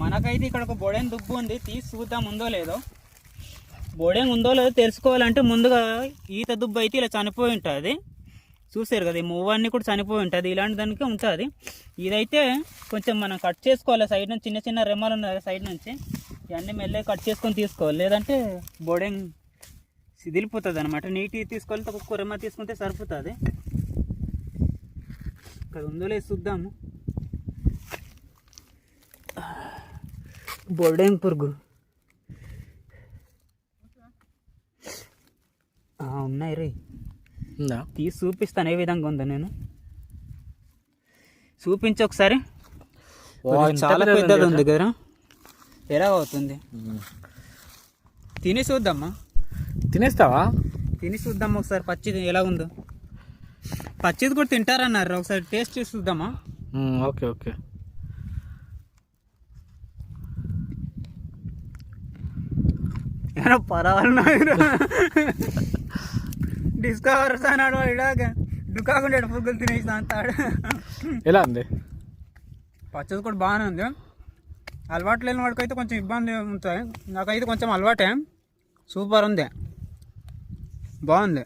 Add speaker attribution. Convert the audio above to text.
Speaker 1: మనకైతే ఇక్కడ ఒక బొడెం దుబ్బు ఉంది, తీసి చూద్దాం ఉందో లేదో. బొడెం ఉందో లేదో తెలుసుకోవాలంటే ముందుగా ఈత దుబ్బు అయితే ఇలా చనిపోయి ఉంటుంది. చూసారు కదా, ఈ మూవన్నీ కూడా చనిపోయి ఉంటుంది, ఇలాంటి దానికి ఉంటుంది. ఇదైతే కొంచెం మనం కట్ చేసుకోవాలి సైడ్ నుంచి, చిన్న చిన్న రెమ్మలు ఉన్నాయి సైడ్ నుంచి, ఇవన్నీ మెల్లగా కట్ చేసుకొని తీసుకోవాలి. లేదంటే బొడెం సిదిలిపోతుంది అనమాట. నీట్గా తీసుకోవాలి, ఒక్కొక్క రెమ్మ తీసుకుంటే సరిపోతుంది. ఇక్కడ ఉందో లేదు చూద్దాము. బొడెం పురుగు ఉన్నాయి రే, తీసి చూపిస్తాను ఏ విధంగా ఉందో. నేను చూపించి ఒకసారి. చాలా పెద్దది ఉంది కదా, ఎలా అవుతుంది. తిని చూద్దామా.
Speaker 2: తినేస్తావా?
Speaker 1: తిని చూద్దాం ఒకసారి పచ్చిది ఎలా ఉందో. పచ్చిది కూడా తింటారన్నారు, ఒకసారి టేస్ట్ చేసి చూద్దామా.
Speaker 2: Okay okay.
Speaker 1: ఏమన్నా పర్వాలేదు, డిస్కవర్ అన్నాడు ఇలాగ దుకాకుండా పురుగులు తినేసి అంతాడు.
Speaker 2: ఎలా ఉంది?
Speaker 1: పచ్చది కూడా బాగానే ఉంది. అలవాటు లేని వాడికి అయితే కొంచెం ఇబ్బంది ఉంటుంది, నాకైతే కొంచెం అలవాటే. సూపర్ ఉంది, బాగుంది.